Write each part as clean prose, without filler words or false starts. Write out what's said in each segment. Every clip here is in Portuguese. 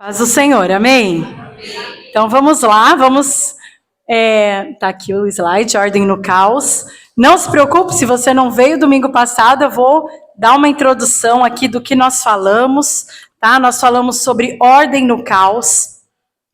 Paz do Senhor, amém? Então vamos lá, tá aqui o slide, Ordem no Caos. Não se preocupe, se você não veio domingo passado, eu vou dar uma introdução aqui do que nós falamos, tá? Nós falamos sobre ordem no caos,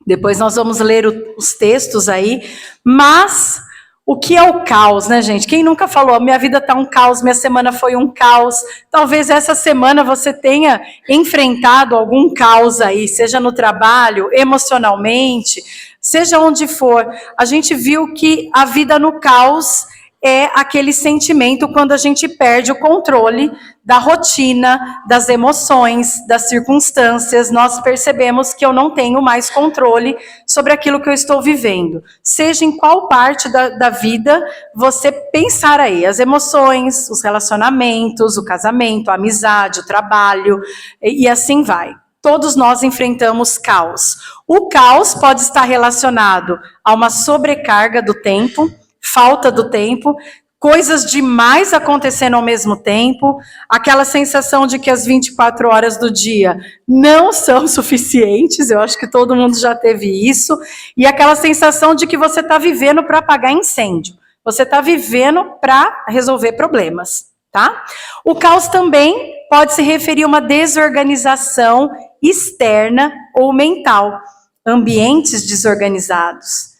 depois nós vamos ler os textos aí, mas o que é o caos, né, gente? Quem nunca falou, minha vida tá um caos, minha semana foi um caos. Talvez essa semana você tenha enfrentado algum caos aí, seja no trabalho, emocionalmente, seja onde for. A gente viu que a vida no caos é aquele sentimento quando a gente perde o controle da rotina, das emoções, das circunstâncias. Nós percebemos que eu não tenho mais controle sobre aquilo que eu estou vivendo. Seja em qual parte da vida você pensar aí, as emoções, os relacionamentos, o casamento, a amizade, o trabalho, e assim vai. Todos nós enfrentamos caos. O caos pode estar relacionado a uma sobrecarga do tempo, falta do tempo, coisas demais acontecendo ao mesmo tempo, aquela sensação de que as 24 horas do dia não são suficientes, eu acho que todo mundo já teve isso, e aquela sensação de que você está vivendo para apagar incêndio, você está vivendo para resolver problemas, tá? O caos também pode se referir a uma desorganização externa ou mental, ambientes desorganizados,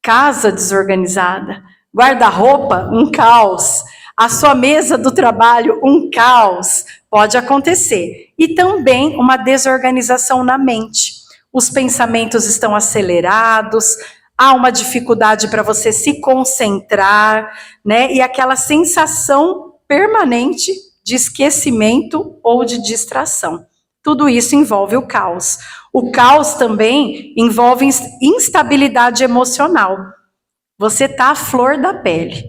casa desorganizada, guarda-roupa, um caos. A sua mesa do trabalho, um caos. Pode acontecer. E também uma desorganização na mente. Os pensamentos estão acelerados, há uma dificuldade para você se concentrar, né? E aquela sensação permanente de esquecimento ou de distração. Tudo isso envolve o caos. O caos também envolve instabilidade emocional. Você está à flor da pele.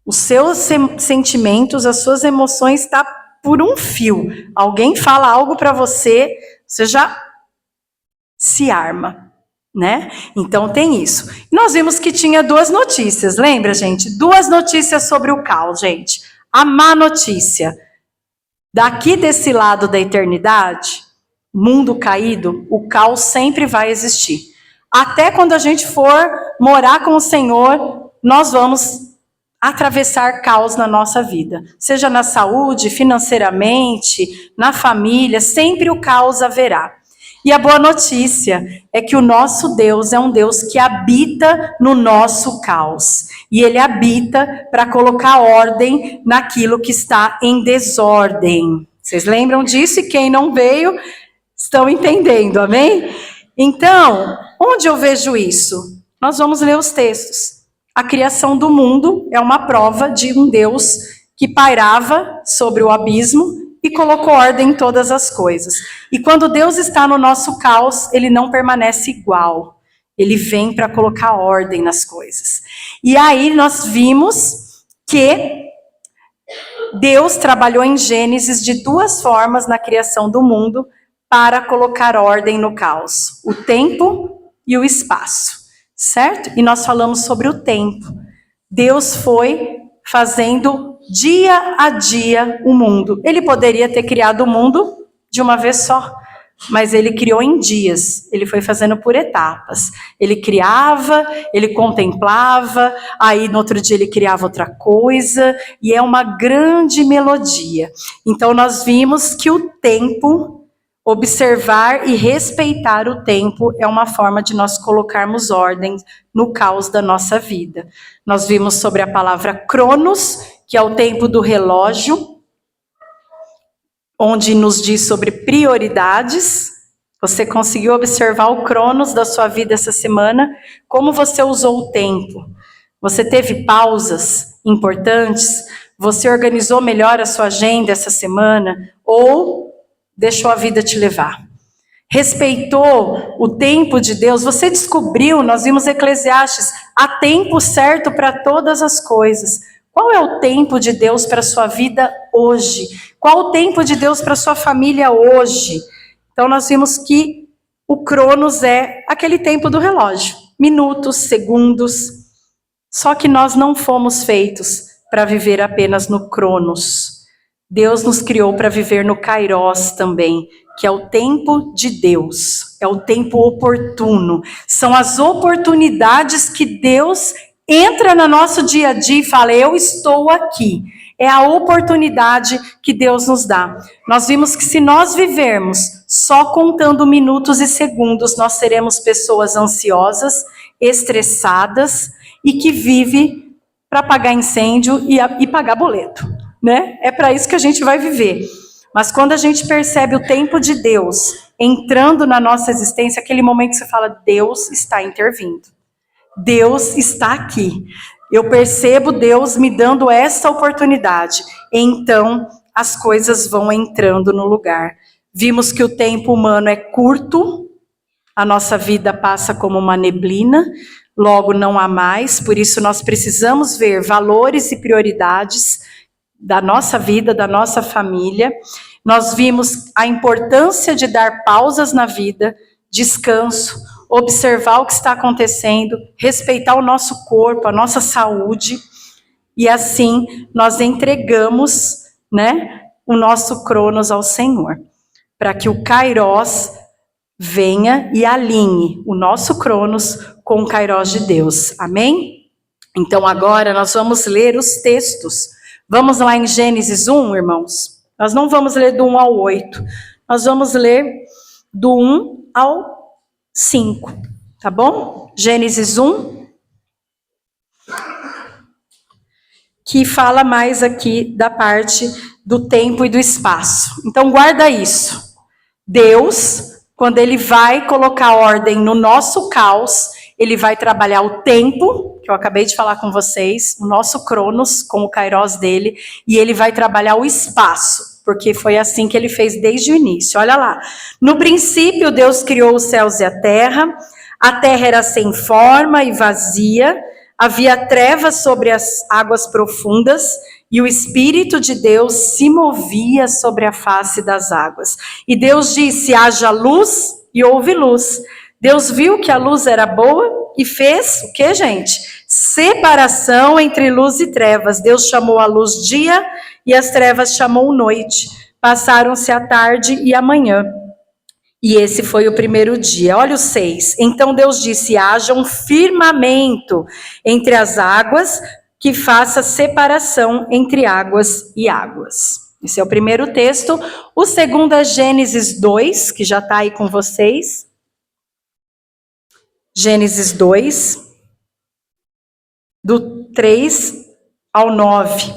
Os seus sentimentos, as suas emoções estão por um fio. Alguém fala algo para você, você já se arma, né? Então tem isso. Nós vimos que tinha duas notícias, lembra, gente? Duas notícias sobre o caos, gente. A má notícia. Daqui desse lado da eternidade, mundo caído, o caos sempre vai existir. Até quando a gente for morar com o Senhor, nós vamos atravessar caos na nossa vida. Seja na saúde, financeiramente, na família, sempre o caos haverá. E a boa notícia é que o nosso Deus é um Deus que habita no nosso caos. E Ele habita para colocar ordem naquilo que está em desordem. Vocês lembram disso? E quem não veio, estão entendendo, amém? Então, onde eu vejo isso? Nós vamos ler os textos. A criação do mundo é uma prova de um Deus que pairava sobre o abismo e colocou ordem em todas as coisas. E quando Deus está no nosso caos, Ele não permanece igual. Ele vem para colocar ordem nas coisas. E aí nós vimos que Deus trabalhou em Gênesis de duas formas na criação do mundo para colocar ordem no caos: o tempo e o espaço, certo? E nós falamos sobre o tempo. Deus foi fazendo dia a dia o mundo. Ele poderia ter criado o mundo de uma vez só, mas Ele criou em dias. Ele foi fazendo por etapas. Ele criava, Ele contemplava, aí no outro dia Ele criava outra coisa, e é uma grande melodia. Então nós vimos que o tempo, observar e respeitar o tempo, é uma forma de nós colocarmos ordem no caos da nossa vida. Nós vimos sobre a palavra cronos, que é o tempo do relógio, onde nos diz sobre prioridades. Você conseguiu observar o cronos da sua vida essa semana? Como você usou o tempo? Você teve pausas importantes? Você organizou melhor a sua agenda essa semana? Ou deixou a vida te levar? Respeitou o tempo de Deus? Você descobriu, nós vimos Eclesiastes, há tempo certo para todas as coisas. Qual é o tempo de Deus para a sua vida hoje? Qual o tempo de Deus para a sua família hoje? Então nós vimos que o Cronos é aquele tempo do relógio, minutos, segundos. Só que nós não fomos feitos para viver apenas no Cronos. Deus nos criou para viver no Kairos também, que é o tempo de Deus. é o tempo oportuno. São as oportunidades que Deus entra no nosso dia a dia e fala, eu estou aqui. É a oportunidade que Deus nos dá. Nós vimos que se nós vivermos só contando minutos e segundos, nós seremos pessoas ansiosas, estressadas e que vivem para pagar incêndio e pagar boleto, né? É para isso que a gente vai viver. Mas quando a gente percebe o tempo de Deus entrando na nossa existência, aquele momento que você fala, Deus está intervindo. Deus está aqui. Eu percebo Deus me dando essa oportunidade. Então, as coisas vão entrando no lugar. Vimos que o tempo humano é curto, a nossa vida passa como uma neblina, logo não há mais, por isso nós precisamos ver valores e prioridades da nossa vida, da nossa família. Nós vimos a importância de dar pausas na vida, descanso, observar o que está acontecendo, respeitar o nosso corpo, a nossa saúde, e assim nós entregamos, né, o nosso Cronos ao Senhor, para que o Kairos venha e alinhe o nosso Cronos com o Kairos de Deus. Amém? Então agora nós vamos ler os textos. Vamos lá em Gênesis 1, irmãos? Nós não vamos ler do 1 ao 8. Nós vamos ler do 1 ao 5, tá bom? Gênesis 1, que fala mais aqui da parte do tempo e do espaço. Então guarda isso. Deus, quando ele vai colocar ordem no nosso caos, ele vai trabalhar o tempo, que eu acabei de falar com vocês, o nosso Cronos, com o Kairos dele, e ele vai trabalhar o espaço, porque foi assim que ele fez desde o início. Olha lá, no princípio Deus criou os céus e a terra era sem forma e vazia, havia trevas sobre as águas profundas, e o Espírito de Deus se movia sobre a face das águas. E Deus disse, haja luz, e houve luz. Deus viu que a luz era boa e fez o que, gente? Separação entre luz e trevas. Deus chamou a luz dia e as trevas chamou noite. Passaram-se a tarde e a manhã. E esse foi o primeiro dia. Olha o 6. Então Deus disse, haja um firmamento entre as águas que faça separação entre águas e águas. Esse é o primeiro texto. O segundo é Gênesis 2, que já está aí com vocês. Gênesis 2, do 3 ao 9.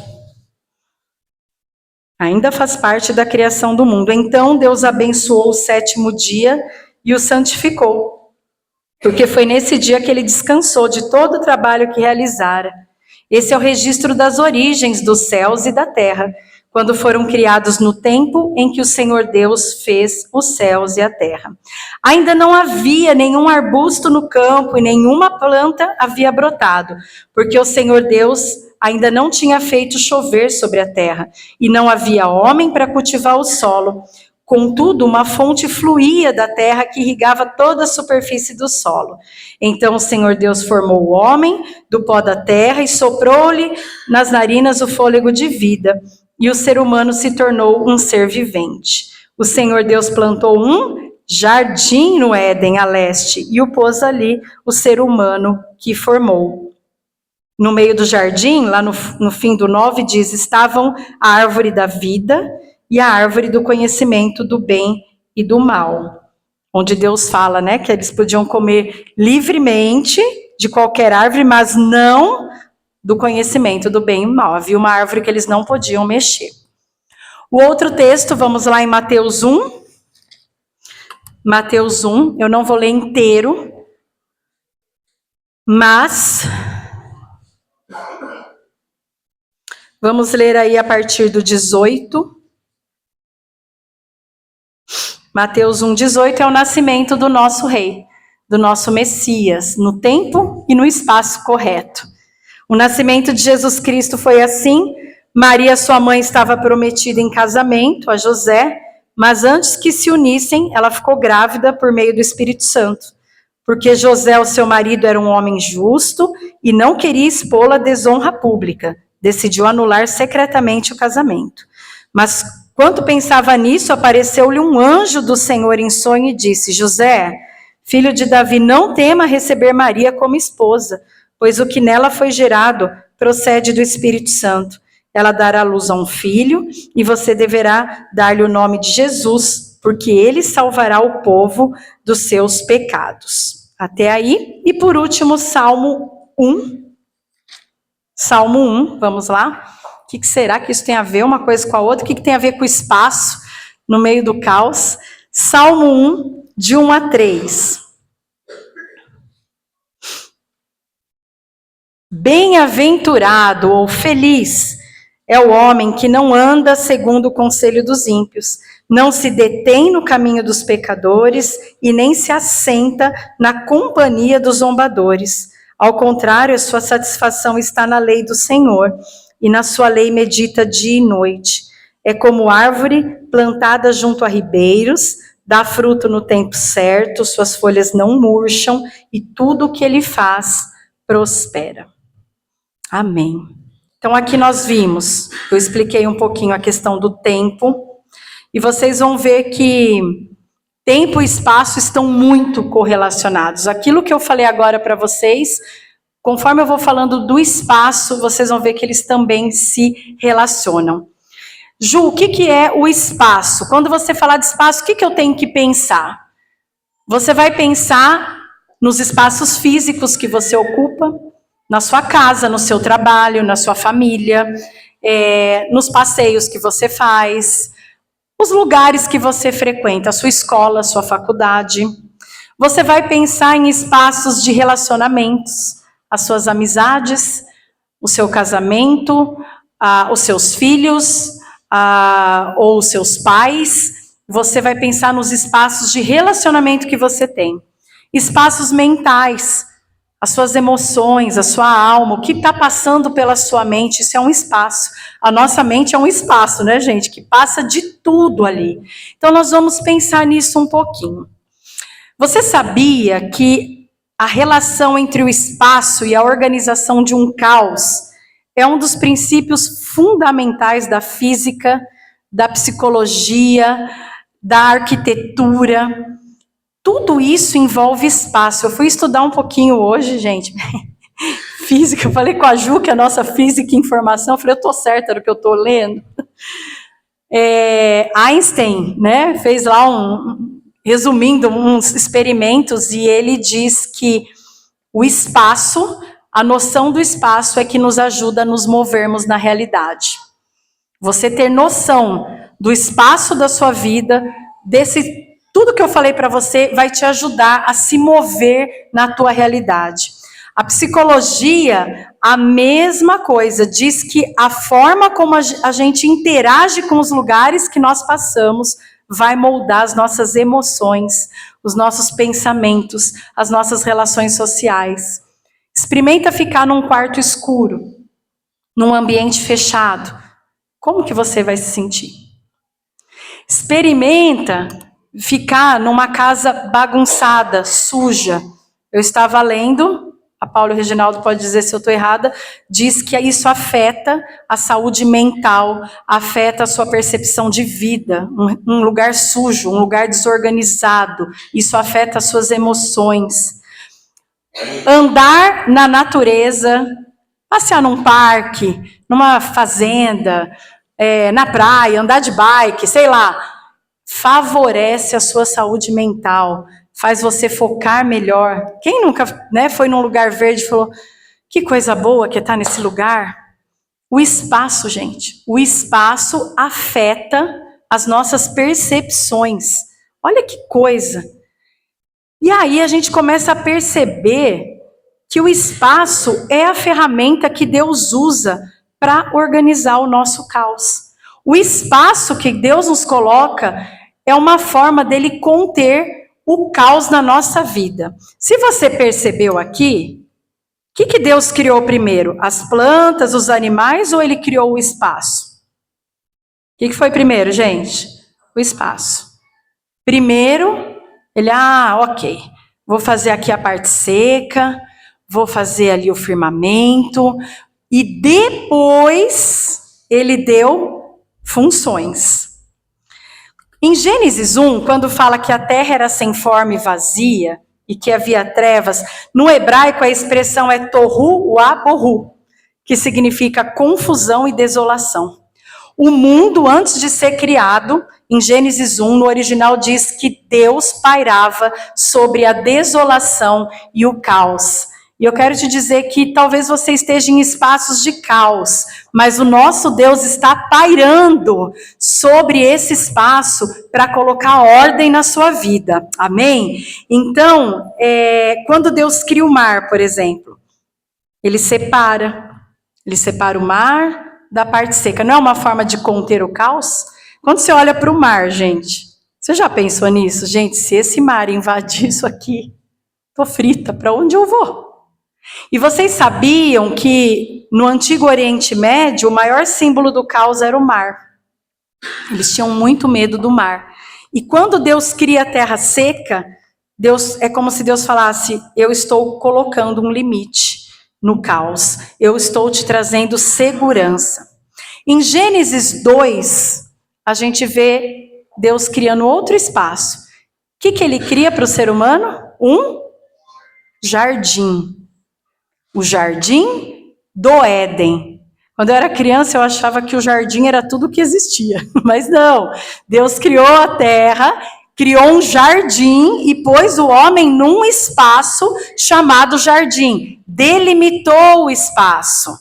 Ainda faz parte da criação do mundo. Então Deus abençoou o sétimo dia e o santificou, porque foi nesse dia que ele descansou de todo o trabalho que realizara. Esse é o registro das origens dos céus e da terra, quando foram criados no tempo em que o Senhor Deus fez os céus e a terra. Ainda não havia nenhum arbusto no campo e nenhuma planta havia brotado, porque o Senhor Deus ainda não tinha feito chover sobre a terra, e não havia homem para cultivar o solo. Contudo, uma fonte fluía da terra que irrigava toda a superfície do solo. Então o Senhor Deus formou o homem do pó da terra e soprou-lhe nas narinas o fôlego de vida, e o ser humano se tornou um ser vivente. O Senhor Deus plantou um jardim no Éden, a leste, e o pôs ali o ser humano que formou. No meio do jardim, lá no fim do 9, diz, estavam a árvore da vida e a árvore do conhecimento do bem e do mal. Onde Deus fala, né, que eles podiam comer livremente de qualquer árvore, mas não do conhecimento do bem e do mal. Havia uma árvore que eles não podiam mexer. O outro texto, vamos lá em Mateus 1. Mateus 1, eu não vou ler inteiro, mas vamos ler aí a partir do 18. Mateus 1, 18 é o nascimento do nosso rei, do nosso Messias, no tempo e no espaço correto. O nascimento de Jesus Cristo foi assim. Maria, sua mãe, estava prometida em casamento a José, mas antes que se unissem, ela ficou grávida por meio do Espírito Santo, porque José, o seu marido, era um homem justo e não queria expô-la à desonra pública. Decidiu anular secretamente o casamento. Mas Enquanto pensava nisso, apareceu-lhe um anjo do Senhor em sonho e disse: José, filho de Davi, não tema receber Maria como esposa, pois o que nela foi gerado procede do Espírito Santo. Ela dará luz a um filho e você deverá dar-lhe o nome de Jesus, porque ele salvará o povo dos seus pecados. Até aí. E por último, Salmo 1. Salmo 1, vamos lá. O que será que isso tem a ver uma coisa com a outra? O que tem a ver com o espaço no meio do caos? Salmo 1, de 1 a 3. Bem-aventurado ou feliz é o homem que não anda segundo o conselho dos ímpios, não se detém no caminho dos pecadores e nem se assenta na companhia dos zombadores. Ao contrário, a sua satisfação está na lei do Senhor, e na sua lei medita dia e noite. É como árvore plantada junto a ribeiros, dá fruto no tempo certo, suas folhas não murcham, e tudo o que ele faz prospera. Amém. Então aqui nós vimos, eu expliquei um pouquinho a questão do tempo, e vocês vão ver que tempo e espaço estão muito correlacionados. Aquilo que eu falei agora para vocês, conforme eu vou falando do espaço, vocês vão ver que eles também se relacionam. Ju, o que é o espaço? Quando você falar de espaço, o que eu tenho que pensar? Você vai pensar nos espaços físicos que você ocupa, na sua casa, no seu trabalho, na sua família, nos passeios que você faz, os lugares que você frequenta, a sua escola, a sua faculdade. Você vai pensar em espaços de relacionamentos, as suas amizades, o seu casamento, os seus filhos, ou os seus pais. Você vai pensar nos espaços de relacionamento que você tem. Espaços mentais, as suas emoções, a sua alma, o que está passando pela sua mente, isso é um espaço. A nossa mente é um espaço, né, gente? Que passa de tudo ali. Então, nós vamos pensar nisso um pouquinho. Você sabia que a relação entre o espaço e a organização de um caos é um dos princípios fundamentais da física, da psicologia, da arquitetura? Tudo isso envolve espaço. Eu fui estudar um pouquinho hoje, gente, física. Eu falei com a Ju, que é a nossa física e informação. Eu falei, eu tô certa do que eu tô lendo. Einstein, né, fez lá resumindo, uns experimentos, e ele diz que o espaço, a noção do espaço é que nos ajuda a nos movermos na realidade. Você ter noção do espaço da sua vida, tudo que eu falei para você vai te ajudar a se mover na tua realidade. A psicologia, a mesma coisa, diz que a forma como a gente interage com os lugares que nós passamos vai moldar as nossas emoções, os nossos pensamentos, as nossas relações sociais. Experimenta ficar num quarto escuro, num ambiente fechado. Como que você vai se sentir? Experimenta ficar numa casa bagunçada, suja. Eu estava lendo, a Paula e o Reginaldo pode dizer se eu estou errada, diz que isso afeta a saúde mental, afeta a sua percepção de vida, um lugar sujo, um lugar desorganizado, isso afeta as suas emoções. Andar na natureza, passear num parque, numa fazenda, na praia, andar de bike, sei lá, favorece a sua saúde mental, faz você focar melhor. Quem nunca, né, foi num lugar verde e falou, que coisa boa que está nesse lugar? O espaço, gente, o espaço afeta as nossas percepções. Olha que coisa. E aí a gente começa a perceber que o espaço é a ferramenta que Deus usa para organizar o nosso caos. O espaço que Deus nos coloca é uma forma dele conter o caos na nossa vida. Se você percebeu aqui, o que Deus criou primeiro? As plantas, os animais, ou ele criou o espaço? O que foi primeiro, gente? O espaço. Primeiro, ele, ok, vou fazer aqui a parte seca, vou fazer ali o firmamento, e depois ele deu funções. Em Gênesis 1, quando fala que a terra era sem forma e vazia, e que havia trevas, no hebraico a expressão é tohu wabohu, que significa confusão e desolação. O mundo, antes de ser criado, em Gênesis 1, no original diz que Deus pairava sobre a desolação e o caos. E eu quero te dizer que talvez você esteja em espaços de caos, mas o nosso Deus está pairando sobre esse espaço para colocar ordem na sua vida. Amém? Então, quando Deus cria o mar, por exemplo, Ele separa o mar da parte seca. Não é uma forma de conter o caos? Quando você olha para o mar, gente, você já pensou nisso? Gente, se esse mar invadir isso aqui, tô frita, para onde eu vou? E vocês sabiam que no Antigo Oriente Médio, o maior símbolo do caos era o mar. Eles tinham muito medo do mar. E quando Deus cria a terra seca, é como se Deus falasse, eu estou colocando um limite no caos. Eu estou te trazendo segurança. Em Gênesis 2, a gente vê Deus criando outro espaço. O que Ele cria para o ser humano? Um jardim. O jardim do Éden. Quando eu era criança, eu achava que o jardim era tudo que existia. Mas não. Deus criou a terra, criou um jardim e pôs o homem num espaço chamado jardim. Delimitou o espaço.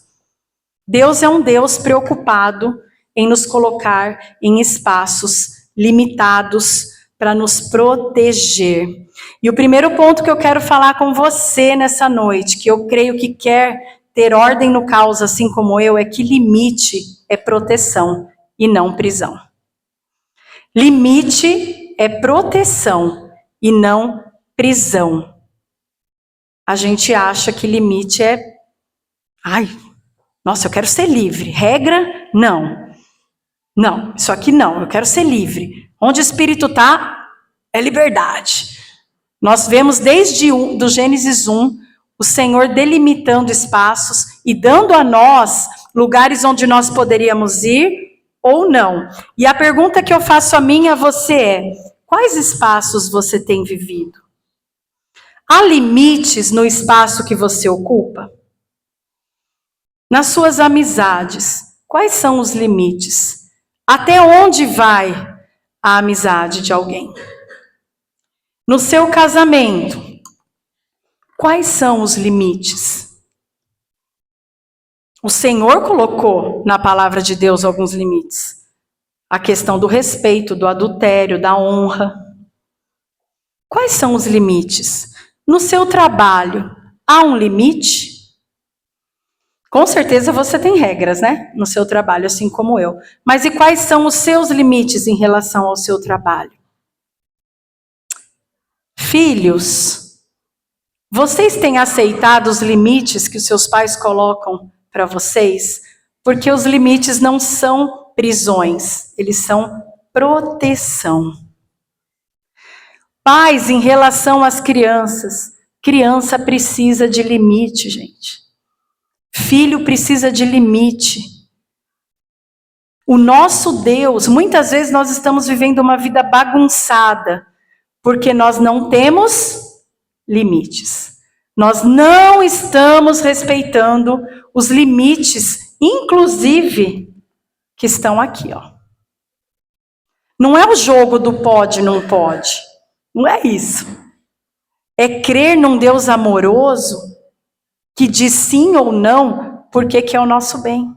Deus é um Deus preocupado em nos colocar em espaços limitados para nos proteger. E o primeiro ponto que eu quero falar com você nessa noite, que eu creio que quer ter ordem no caos assim como eu, é que limite é proteção e não prisão. Limite é proteção e não prisão. A gente acha que limite é... Nossa, eu quero ser livre. Regra, não. Não, isso aqui não, eu quero ser livre. Onde o Espírito está, é liberdade. Nós vemos desde do Gênesis 1, o Senhor delimitando espaços e dando a nós lugares onde nós poderíamos ir ou não. E a pergunta que eu faço a mim e a você é, quais espaços você tem vivido? Há limites no espaço que você ocupa? Nas suas amizades, quais são os limites? Até onde vai a amizade de alguém? No seu casamento, quais são os limites? O Senhor colocou na palavra de Deus alguns limites. A questão do respeito, do adultério, da honra. Quais são os limites? No seu trabalho, há um limite? Com certeza você tem regras, né? No seu trabalho, assim como eu. Mas e quais são os seus limites em relação ao seu trabalho? Filhos, vocês têm aceitado os limites que os seus pais colocam para vocês? Porque os limites não são prisões, eles são proteção. Pais, em relação às crianças, criança precisa de limite, gente. Filho precisa de limite. O nosso Deus, muitas vezes nós estamos vivendo uma vida bagunçada, porque nós não temos limites. Nós não estamos respeitando os limites, inclusive, que estão aqui, ó. Não é o jogo do pode, não pode. Não é isso. É crer num Deus amoroso que diz sim ou não, porque que é o nosso bem.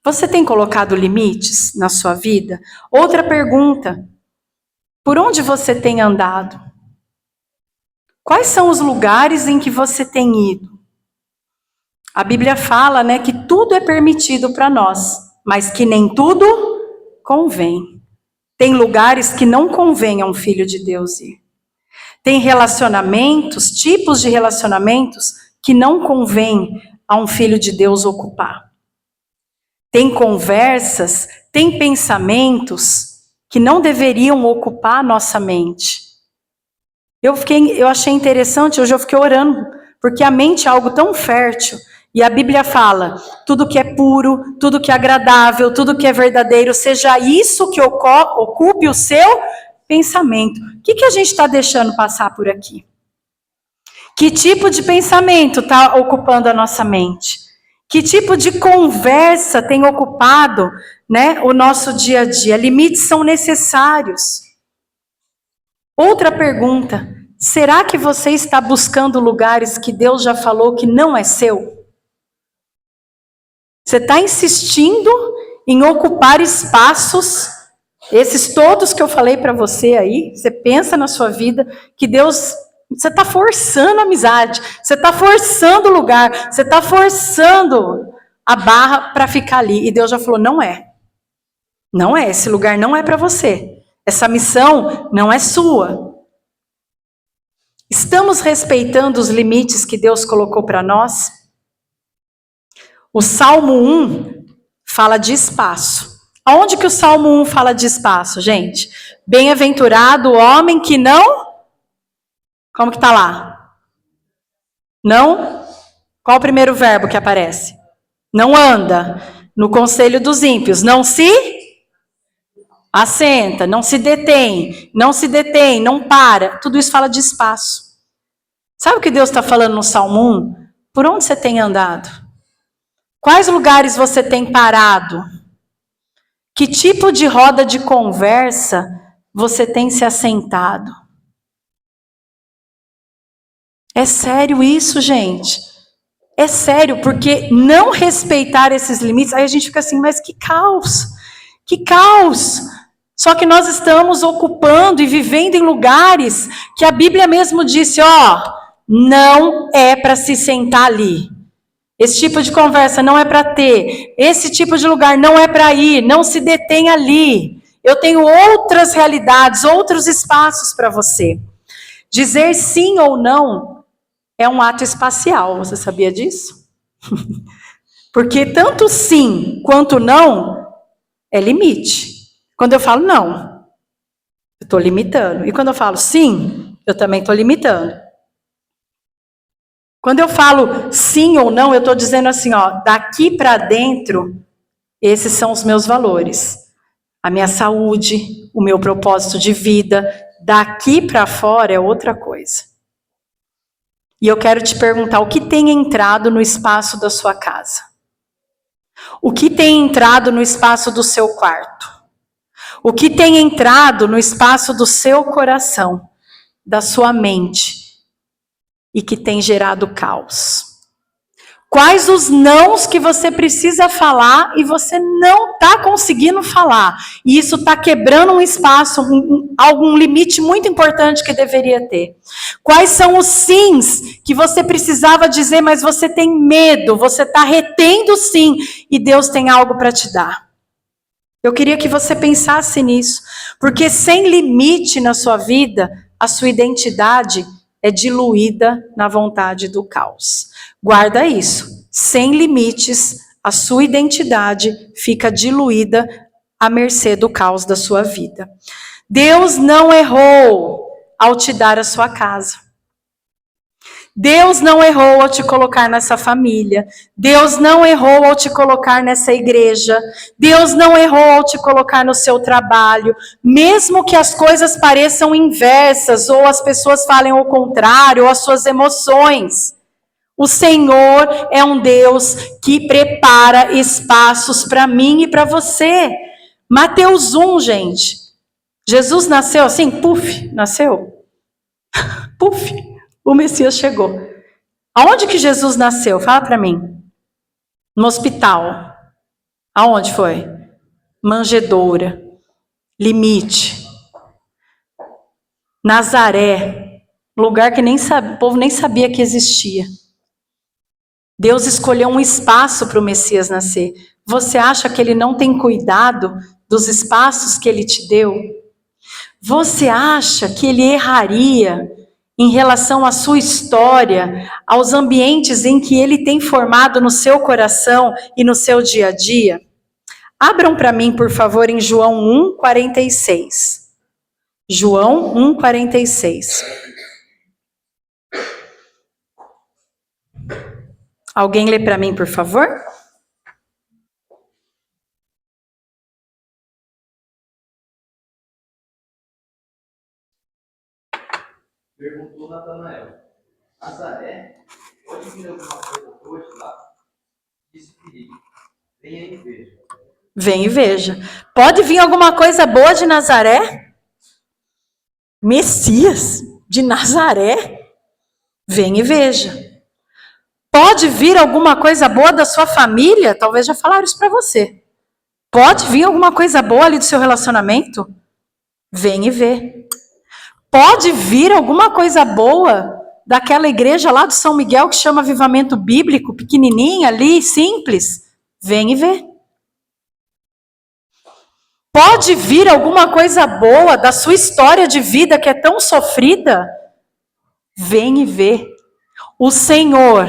Você tem colocado limites na sua vida? Outra pergunta. Por onde você tem andado? Quais são os lugares em que você tem ido? A Bíblia fala, né, que tudo é permitido para nós, mas que nem tudo convém. Tem lugares que não convém a um filho de Deus ir. Tem relacionamentos, tipos de relacionamentos que não convém a um filho de Deus ocupar. Tem conversas, tem pensamentos que não deveriam ocupar a nossa mente. Eu achei interessante, hoje eu fiquei orando, porque a mente é algo tão fértil, E a Bíblia fala, tudo que é puro, tudo que é agradável, tudo que é verdadeiro, seja isso que ocupe o seu pensamento. O que a gente está deixando passar por aqui? Que tipo de pensamento está ocupando a nossa mente? Que tipo de conversa tem ocupado, né, o nosso dia a dia? Limites são necessários. Outra pergunta, será que você está buscando lugares que Deus já falou que não é seu? Você está insistindo em ocupar espaços, esses todos que eu falei para você aí, você pensa na sua vida que Deus, você está forçando a amizade, você está forçando o lugar, você está forçando a barra para ficar ali. E Deus já falou, não é. Não é, esse lugar não é para você. Essa missão não é sua. Estamos respeitando os limites que Deus colocou para nós? O Salmo 1 fala de espaço. Aonde que o Salmo 1 fala de espaço, gente? Bem-aventurado o homem que não... Como que tá lá? Não? Qual o primeiro verbo que aparece? Não anda no conselho dos ímpios. Não se assenta, não se detém, não para. Tudo isso fala de espaço. Sabe o que Deus está falando no Salmo 1? Por onde você tem andado? Quais lugares você tem parado? Que tipo de roda de conversa você tem se assentado? É sério isso, gente? É sério, porque não respeitar esses limites, aí a gente fica assim, mas que caos! Que caos! Só que nós estamos ocupando e vivendo em lugares que a Bíblia mesmo disse, ó, não é para se sentar ali. Esse tipo de conversa não é para ter. Esse tipo de lugar não é para ir. Não se detém ali. Eu tenho outras realidades, outros espaços para você. Dizer sim ou não é um ato espacial. Você sabia disso? Porque tanto sim quanto não é limite. Quando eu falo não, eu estou limitando. E quando eu falo sim, eu também estou limitando. Quando eu falo sim ou não, eu estou dizendo assim, ó, daqui para dentro, esses são os meus valores. A minha saúde, o meu propósito de vida, daqui para fora é outra coisa. E eu quero te perguntar, o que tem entrado no espaço da sua casa? O que tem entrado no espaço do seu quarto? O que tem entrado no espaço do seu coração, da sua mente, e que tem gerado caos? Quais os nãos que você precisa falar e você não está conseguindo falar? E isso está quebrando um espaço, algum limite muito importante que deveria ter. Quais são os sims que você precisava dizer, mas você tem medo, você está retendo sim, e Deus tem algo para te dar? Eu queria que você pensasse nisso, porque sem limite na sua vida, a sua identidade é diluída na vontade do caos. Guarda isso. Sem limites, a sua identidade fica diluída à mercê do caos da sua vida. Deus não errou ao te dar a sua casa. Deus não errou ao te colocar nessa família. Deus não errou ao te colocar nessa igreja. Deus não errou ao te colocar no seu trabalho. Mesmo que as coisas pareçam inversas, ou as pessoas falem o contrário, ou as suas emoções. O Senhor é um Deus que prepara espaços para mim e para você. Mateus 1, gente. Jesus nasceu assim, puf, nasceu. Puf. O Messias chegou. Aonde que Jesus nasceu? Fala para mim. No hospital. Aonde foi? Manjedoura. Limite. Nazaré. Lugar que o povo nem sabia que existia. Deus escolheu um espaço para o Messias nascer. Você acha que ele não tem cuidado dos espaços que ele te deu? Você acha que ele erraria em relação à sua história, aos ambientes em que ele tem formado no seu coração e no seu dia a dia? Abram para mim, por favor, em João 1:46. João 1:46. Alguém lê para mim, por favor? Perguntou Natanael: Nazaré, pode vir alguma coisa boa de lá? Disse Filipe: venha e veja. Vem e veja. Pode vir alguma coisa boa de Nazaré? Messias de Nazaré? Vem e veja. Pode vir alguma coisa boa da sua família? Talvez já falaram isso para você. Pode vir alguma coisa boa ali do seu relacionamento? Vem e vê. Pode vir alguma coisa boa daquela igreja lá do São Miguel que chama Avivamento Bíblico, pequenininha ali, simples? Vem e vê. Pode vir alguma coisa boa da sua história de vida que é tão sofrida? Vem e vê. O Senhor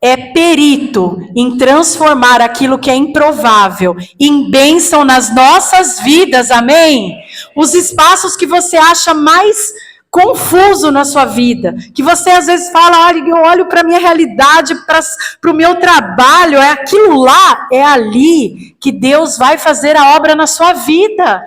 é perito em transformar aquilo que é improvável em bênção nas nossas vidas, amém? Os espaços que você acha mais confuso na sua vida, que você às vezes fala, olha, eu olho para a minha realidade, para o meu trabalho, é aquilo lá, é ali que Deus vai fazer a obra na sua vida.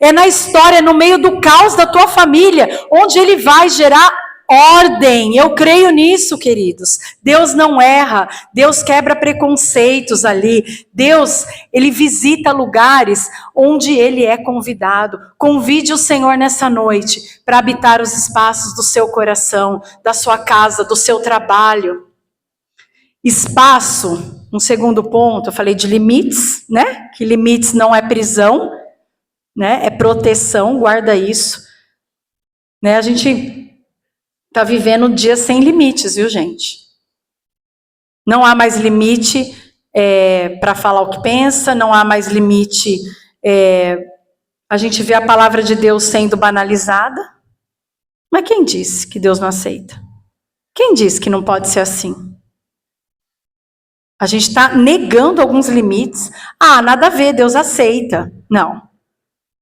É na história, no meio do caos da tua família, onde Ele vai gerar ordem. Eu creio nisso, queridos. Deus não erra, Deus quebra preconceitos ali. Deus, Ele visita lugares onde Ele é convidado. Convide o Senhor nessa noite para habitar os espaços do seu coração, da sua casa, do seu trabalho. Espaço, um segundo ponto, eu falei de limites, né? Que limites não é prisão, né? É proteção, guarda isso. Né? A gente está vivendo dias sem limites, viu, gente? Não há mais limite para falar o que pensa, não há mais limite. A gente vê a palavra de Deus sendo banalizada. Mas quem disse que Deus não aceita? Quem disse que não pode ser assim? A gente está negando alguns limites. Ah, nada a ver, Deus aceita. Não.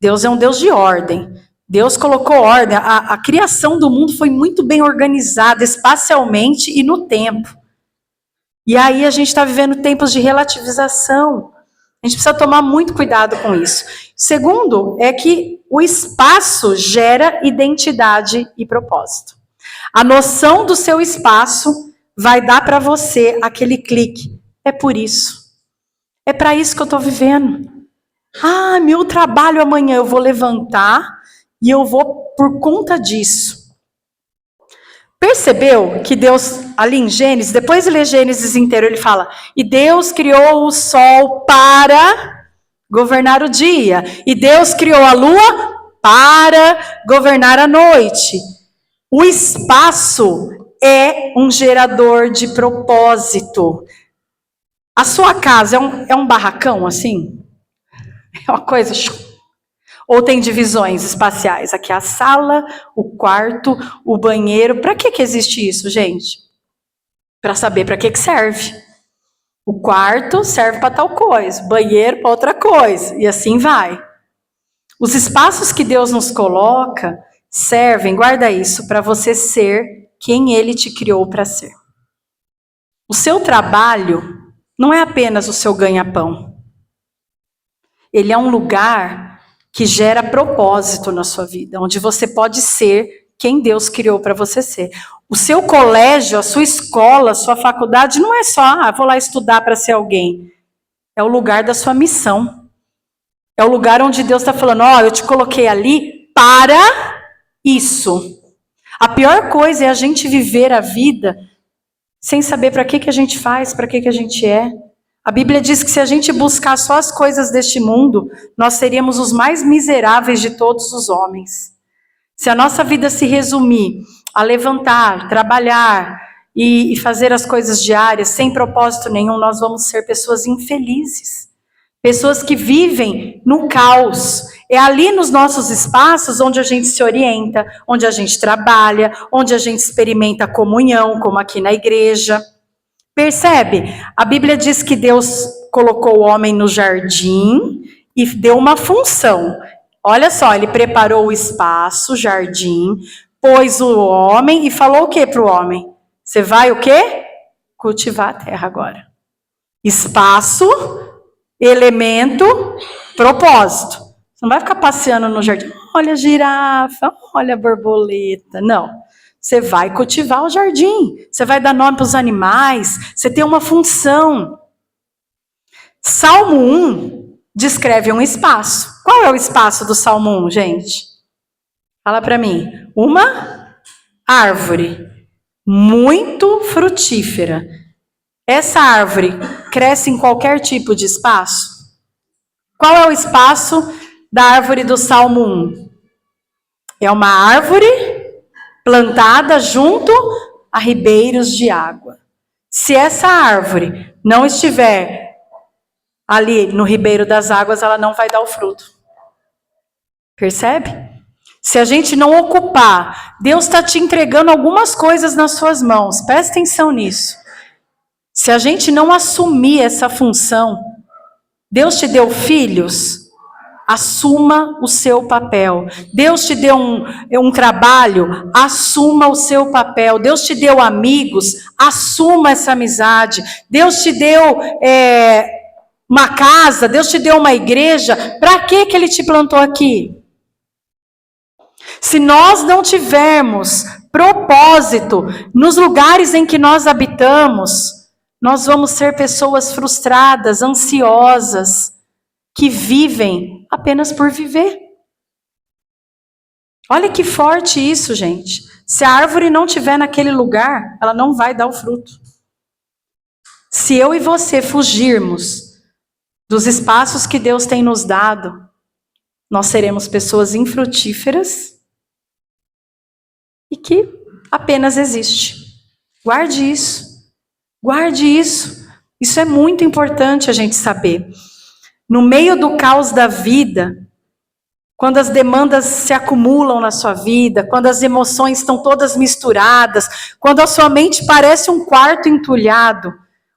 Deus é um Deus de ordem. Deus colocou ordem. A criação do mundo foi muito bem organizada espacialmente e no tempo. E aí a gente está vivendo tempos de relativização. A gente precisa tomar muito cuidado com isso. Segundo, é que o espaço gera identidade e propósito. A noção do seu espaço vai dar para você aquele clique. É por isso. É para isso que eu estou vivendo. Ah, meu trabalho amanhã eu vou levantar e eu vou por conta disso. Percebeu que Deus, ali em Gênesis, depois de ler Gênesis inteiro, ele fala, e Deus criou o sol para governar o dia, e Deus criou a lua para governar a noite. O espaço é um gerador de propósito. A sua casa é um barracão, assim? É uma coisa... Ou tem divisões espaciais? Aqui é a sala, o quarto, o banheiro. Para que existe isso, gente? Para saber para que serve. O quarto serve para tal coisa, o banheiro para outra coisa, e assim vai. Os espaços que Deus nos coloca servem, guarda isso, para você ser quem Ele te criou para ser. O seu trabalho não é apenas o seu ganha-pão. Ele é um lugar que gera propósito na sua vida, onde você pode ser quem Deus criou para você ser. O seu colégio, a sua escola, a sua faculdade não é só, vou lá estudar para ser alguém. É o lugar da sua missão. É o lugar onde Deus está falando, eu te coloquei ali para isso. A pior coisa é a gente viver a vida sem saber para que a gente faz, para que a gente é. A Bíblia diz que se a gente buscar só as coisas deste mundo, nós seríamos os mais miseráveis de todos os homens. Se a nossa vida se resumir a levantar, trabalhar e fazer as coisas diárias sem propósito nenhum, nós vamos ser pessoas infelizes. Pessoas que vivem no caos. É ali nos nossos espaços onde a gente se orienta, onde a gente trabalha, onde a gente experimenta a comunhão, como aqui na igreja. Percebe? A Bíblia diz que Deus colocou o homem no jardim e deu uma função. Olha só, ele preparou o espaço, o jardim, pôs o homem e falou o que para o homem? Você vai o quê? cultivar a terra agora. Espaço, elemento, propósito. Você não vai ficar passeando no jardim. Olha a girafa, olha a borboleta. Não. Você vai cultivar o jardim. Você vai dar nome para os animais. Você tem uma função. Salmo 1 descreve um espaço. Qual é o espaço do Salmo 1, gente? Fala para mim. Uma árvore muito frutífera. Essa árvore cresce em qualquer tipo de espaço? Qual é o espaço da árvore do Salmo 1? É uma árvore plantada junto a ribeiros de água. Se essa árvore não estiver ali no ribeiro das águas, ela não vai dar o fruto. Percebe? Se a gente não ocupar, Deus está te entregando algumas coisas nas suas mãos. Presta atenção nisso. Se a gente não assumir essa função, Deus te deu filhos, assuma o seu papel. Deus te deu um trabalho, assuma o seu papel. Deus te deu amigos, assuma essa amizade. Deus te deu uma casa, Deus te deu uma igreja. Para que Ele te plantou aqui? Se nós não tivermos propósito nos lugares em que nós habitamos, nós vamos ser pessoas frustradas, ansiosas, que vivem apenas por viver. Olha que forte isso, gente. Se a árvore não estiver naquele lugar, ela não vai dar o fruto. Se eu e você fugirmos dos espaços que Deus tem nos dado, nós seremos pessoas infrutíferas e que apenas existe. Guarde isso. Guarde isso. Isso é muito importante a gente saber. No meio do caos da vida, quando as demandas se acumulam na sua vida, quando as emoções estão todas misturadas, quando a sua mente parece um quarto entulhado,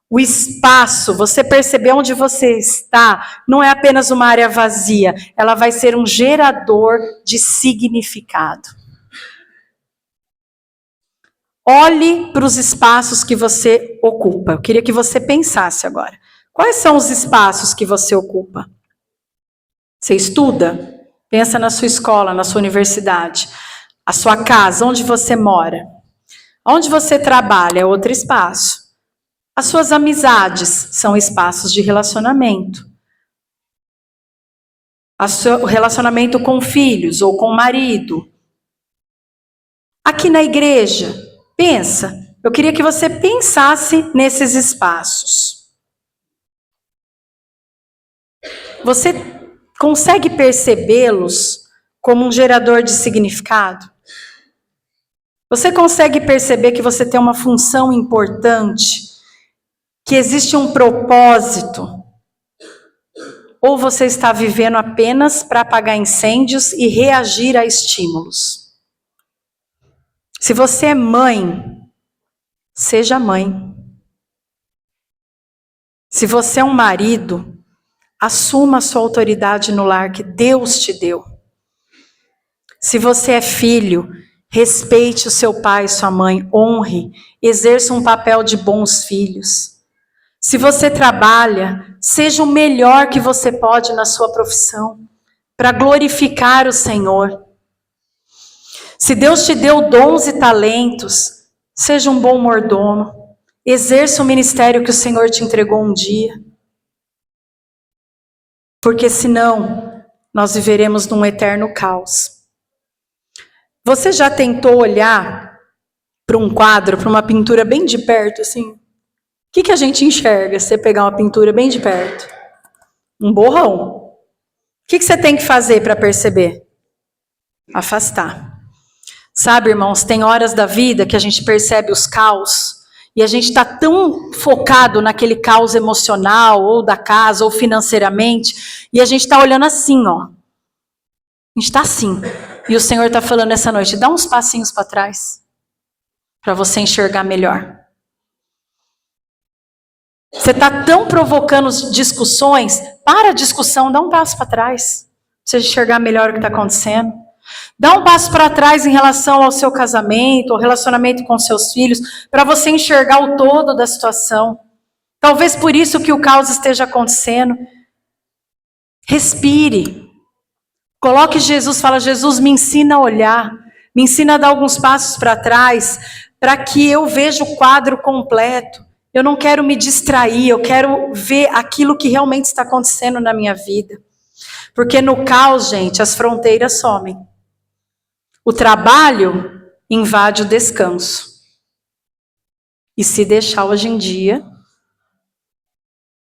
o espaço, você perceber onde você está, não é apenas uma área vazia, ela vai ser um gerador de significado. Olhe para os espaços que você ocupa. Eu queria que você pensasse agora. Quais são os espaços que você ocupa? Você estuda? Pensa na sua escola, na sua universidade. A sua casa, onde você mora. Onde você trabalha é outro espaço. As suas amizades são espaços de relacionamento. O relacionamento com filhos ou com o marido. Aqui na igreja, pensa. Eu queria que você pensasse nesses espaços. Você consegue percebê-los como um gerador de significado? Você consegue perceber que você tem uma função importante? Que existe um propósito? Ou você está vivendo apenas para apagar incêndios e reagir a estímulos? Se você é mãe, seja mãe. Se você é um marido, assuma a sua autoridade no lar que Deus te deu. Se você é filho, respeite o seu pai e sua mãe, honre, exerça um papel de bons filhos. Se você trabalha, seja o melhor que você pode na sua profissão, para glorificar o Senhor. Se Deus te deu dons e talentos, seja um bom mordomo, exerça o ministério que o Senhor te entregou um dia. Porque senão, nós viveremos num eterno caos. Você já tentou olhar para um quadro, para uma pintura bem de perto, assim? O que a gente enxerga se você pegar uma pintura bem de perto? Um borrão. O que você tem que fazer para perceber? Afastar. Sabe, irmãos, tem horas da vida que a gente percebe os caos e a gente está tão focado naquele caos emocional, ou da casa, ou financeiramente, e a gente está olhando assim, ó. A gente está assim. E o Senhor está falando essa noite, dá uns passinhos para trás, para você enxergar melhor. Você está tão provocando discussões, para a discussão, dá um passo para trás, para você enxergar melhor o que está acontecendo. Dá um passo para trás em relação ao seu casamento, ao relacionamento com seus filhos, para você enxergar o todo da situação. Talvez por isso que o caos esteja acontecendo. Respire. Coloque Jesus, fala, Jesus, me ensina a olhar, me ensina a dar alguns passos para trás, para que eu veja o quadro completo. Eu não quero me distrair, eu quero ver aquilo que realmente está acontecendo na minha vida. Porque no caos, gente, as fronteiras somem. O trabalho invade o descanso. E se deixar hoje em dia,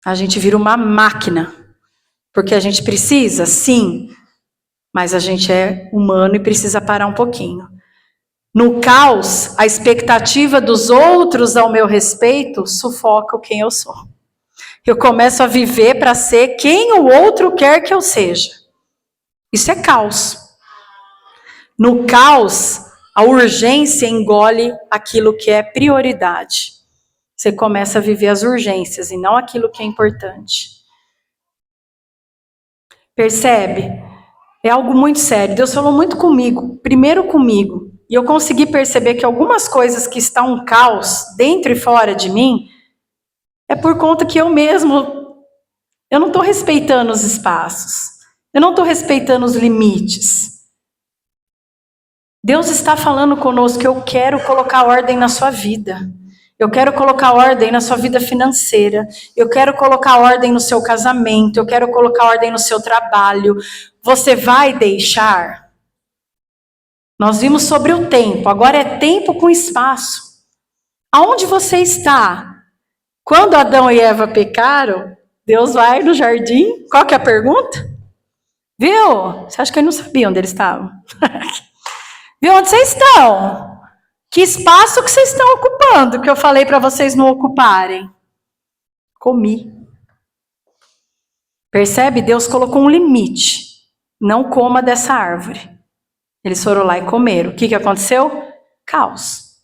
a gente vira uma máquina. Porque a gente precisa, sim, mas a gente é humano e precisa parar um pouquinho. No caos, a expectativa dos outros ao meu respeito sufoca quem eu sou. Eu começo a viver para ser quem o outro quer que eu seja. Isso é caos. No caos, a urgência engole aquilo que é prioridade. Você começa a viver as urgências e não aquilo que é importante. Percebe? É algo muito sério. Deus falou muito comigo, primeiro comigo. E eu consegui perceber que algumas coisas que estão um caos dentro e fora de mim, é por conta que eu não estou respeitando os espaços. Eu não estou respeitando os limites. Deus está falando conosco que eu quero colocar ordem na sua vida. Eu quero colocar ordem na sua vida financeira. Eu quero colocar ordem no seu casamento. Eu quero colocar ordem no seu trabalho. Você vai deixar? Nós vimos sobre o tempo. Agora é tempo com espaço. Aonde você está? Quando Adão e Eva pecaram, Deus vai no jardim. Qual que é a pergunta? Viu? Você acha que eu não sabia onde eles estavam? Viu onde vocês estão? Que espaço que vocês estão ocupando, que eu falei para vocês não ocuparem? Comi. Percebe? Deus colocou um limite. Não coma dessa árvore. Eles foram lá e comeram. O que aconteceu? Caos.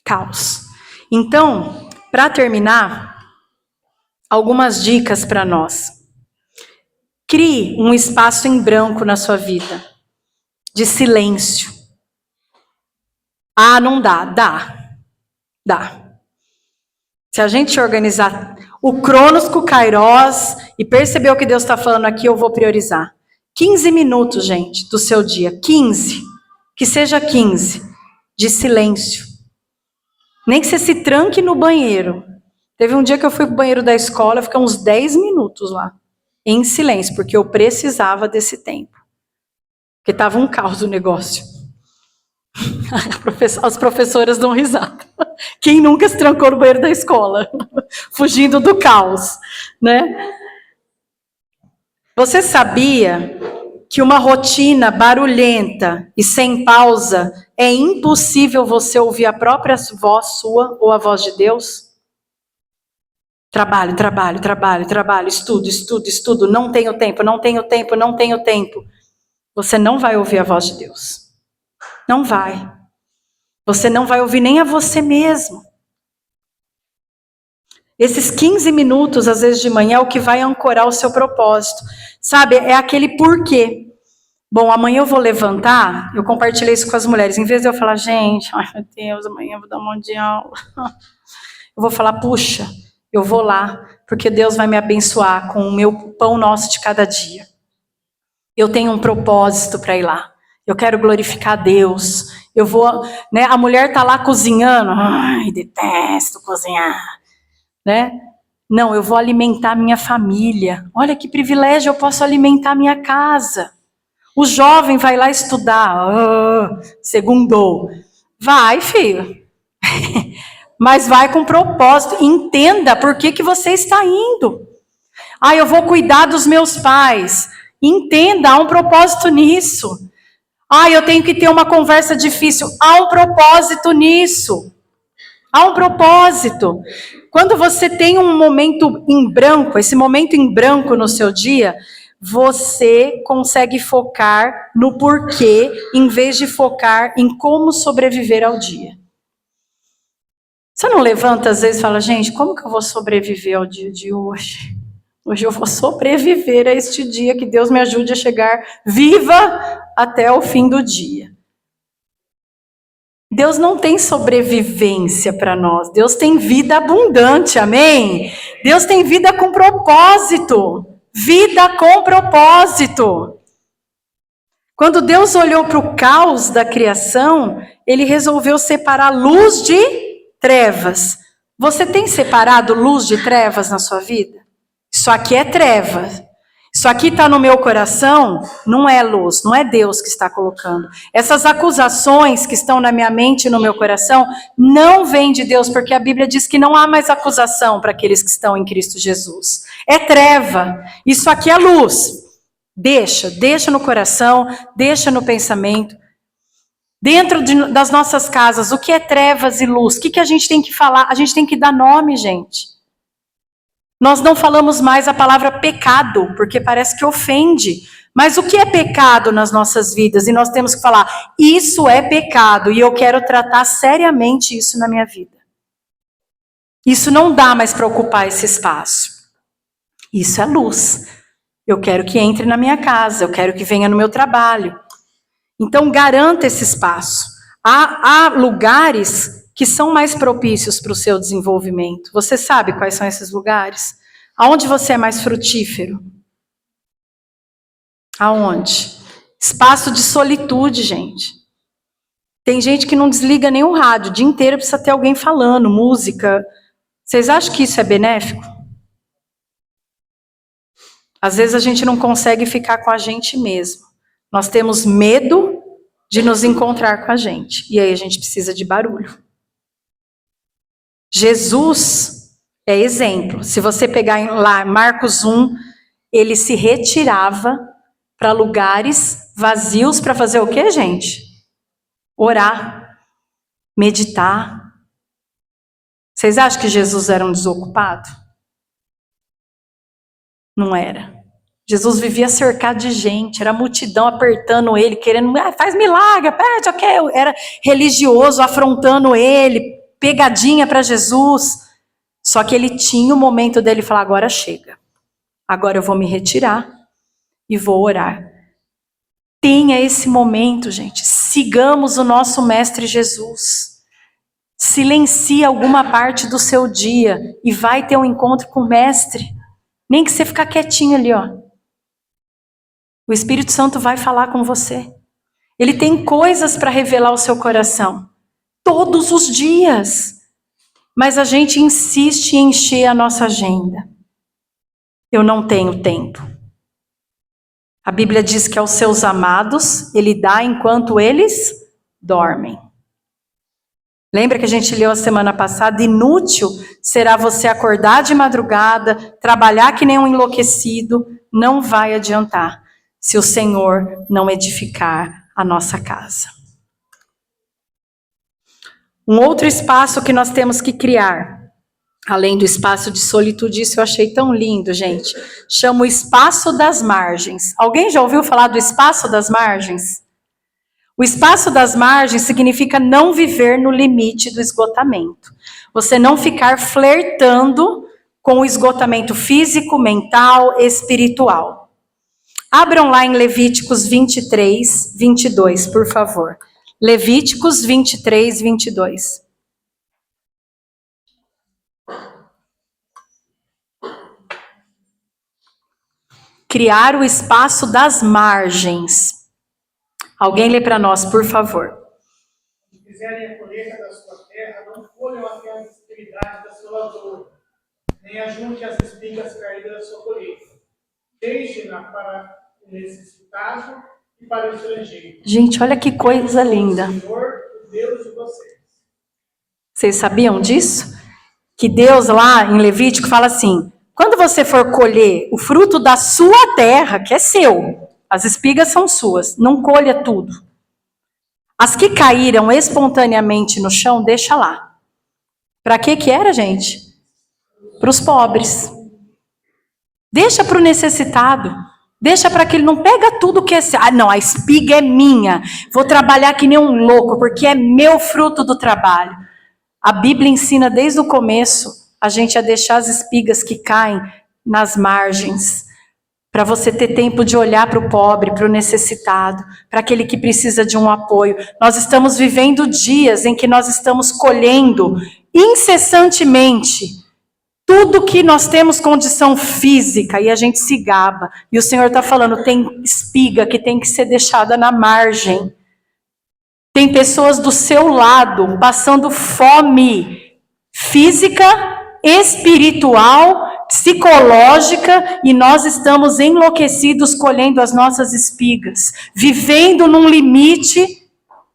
Caos. Então, para terminar, algumas dicas para nós. Crie um espaço em branco na sua vida, de silêncio. Ah, não dá. Dá. Se a gente organizar o Cronos com o Kairos e perceber o que Deus está falando aqui, eu vou priorizar. 15 minutos, gente, do seu dia. 15. Que seja 15. De silêncio. Nem que você se tranque no banheiro. Teve um dia que eu fui para o banheiro da escola, fiquei uns 10 minutos lá. Em silêncio, porque eu precisava desse tempo. Porque estava um caos o negócio. As professoras dão risada. Quem nunca se trancou no banheiro da escola? Fugindo do caos, né? Você sabia que uma rotina barulhenta e sem pausa é impossível você ouvir a própria voz sua ou a voz de Deus? Trabalho, estudo, não tenho tempo. Você não vai ouvir a voz de Deus. Não vai. Você não vai ouvir nem a você mesmo. Esses 15 minutos, às vezes de manhã, é o que vai ancorar o seu propósito. Sabe, é aquele porquê. Bom, amanhã eu vou levantar, eu compartilhei isso com as mulheres. Em vez de eu falar, gente, ai meu Deus, amanhã eu vou dar um monte de aula. Eu vou falar, puxa, eu vou lá, porque Deus vai me abençoar com o meu pão nosso de cada dia. Eu tenho um propósito para ir lá. Eu quero glorificar a Deus. Eu vou, né? A mulher tá lá cozinhando. Ai, detesto cozinhar, né? Não, eu vou alimentar minha família. Olha que privilégio, eu posso alimentar minha casa. O jovem vai lá estudar. Segundou. Vai, filho. Mas vai com propósito. Entenda por que você está indo. Ah, eu vou cuidar dos meus pais. Entenda, há um propósito nisso. Ah, eu tenho que ter uma conversa difícil. Há um propósito nisso. Há um propósito. Quando você tem um momento em branco, esse momento em branco no seu dia, você consegue focar no porquê, em vez de focar em como sobreviver ao dia. Você não levanta às vezes e fala, gente, como que eu vou sobreviver ao dia de hoje? Hoje eu vou sobreviver a este dia, que Deus me ajude a chegar viva até o fim do dia. Deus não tem sobrevivência para nós, Deus tem vida abundante, amém? Deus tem vida com propósito, vida com propósito. Quando Deus olhou para o caos da criação, Ele resolveu separar luz de trevas. Você tem separado luz de trevas na sua vida? Isso aqui é treva. Isso aqui está no meu coração, não é luz, não é Deus que está colocando. Essas acusações que estão na minha mente e no meu coração não vêm de Deus, porque a Bíblia diz que não há mais acusação para aqueles que estão em Cristo Jesus. É treva. Isso aqui é luz. Deixa no coração, deixa no pensamento. Dentro das nossas casas, o que é trevas e luz? O que a gente tem que falar? A gente tem que dar nome, gente. Nós não falamos mais a palavra pecado, porque parece que ofende. Mas o que é pecado nas nossas vidas? E nós temos que falar, isso é pecado, e eu quero tratar seriamente isso na minha vida. Isso não dá mais para ocupar esse espaço. Isso é luz. Eu quero que entre na minha casa, eu quero que venha no meu trabalho. Então, garanta esse espaço. Há lugares que são mais propícios para o seu desenvolvimento. Você sabe quais são esses lugares? Aonde você é mais frutífero? Aonde? Espaço de solitude, gente. Tem gente que não desliga nem o rádio, o dia inteiro precisa ter alguém falando, música. Vocês acham que isso é benéfico? Às vezes a gente não consegue ficar com a gente mesmo. Nós temos medo de nos encontrar com a gente. E aí a gente precisa de barulho. Jesus é exemplo. Se você pegar lá Marcos 1, ele se retirava para lugares vazios para fazer o quê, gente? Orar, meditar. Vocês acham que Jesus era um desocupado? Não era. Jesus vivia cercado de gente, era multidão apertando ele, querendo, faz milagre, pede, ok. Era religioso afrontando ele, pegadinha para Jesus. Só que ele tinha o momento dele falar, agora chega. Agora eu vou me retirar e vou orar. Tenha esse momento, gente. Sigamos o nosso Mestre Jesus. Silencie alguma parte do seu dia e vai ter um encontro com o Mestre. Nem que você ficar quietinho ali, ó. O Espírito Santo vai falar com você. Ele tem coisas para revelar ao seu coração. Todos os dias. Mas a gente insiste em encher a nossa agenda. Eu não tenho tempo. A Bíblia diz que aos seus amados, Ele dá enquanto eles dormem. Lembra que a gente leu a semana passada? Inútil será você acordar de madrugada, trabalhar que nem um enlouquecido, não vai adiantar, se o Senhor não edificar a nossa casa. Um outro espaço que nós temos que criar, além do espaço de solitude, isso eu achei tão lindo, gente, chama o espaço das margens. Alguém já ouviu falar do espaço das margens? O espaço das margens significa não viver no limite do esgotamento. Você não ficar flertando com o esgotamento físico, mental, espiritual. Abram lá em Levíticos 23, 22, por favor. Levíticos 23, 22. Criar o espaço das margens. Alguém lê para nós, por favor. Se fizerem a colheita da sua terra, não colham até a extremidade da sua lavoura, nem ajunte as espigas caídas da sua colheita. Deixem-na para o necessitado e para o estrangeiro. Gente, olha que coisa linda. Senhor, o Deus de vocês. Vocês sabiam disso? Que Deus lá em Levítico fala assim, quando você for colher o fruto da sua terra, que é seu, as espigas são suas, não colha tudo. As que caíram espontaneamente no chão, deixa lá. Para que era, gente? Para os pobres. Deixa para o necessitado. Deixa para que ele não pega tudo que é seu. Ah, não, a espiga é minha. Vou trabalhar que nem um louco, porque é meu fruto do trabalho. A Bíblia ensina desde o começo a gente a deixar as espigas que caem nas margens, para você ter tempo de olhar para o pobre, para o necessitado, para aquele que precisa de um apoio. Nós estamos vivendo dias em que nós estamos colhendo incessantemente tudo que nós temos condição física e a gente se gaba. E o Senhor está falando, tem espiga que tem que ser deixada na margem. Tem pessoas do seu lado passando fome física, espiritual, psicológica, e nós estamos enlouquecidos colhendo as nossas espigas, vivendo num limite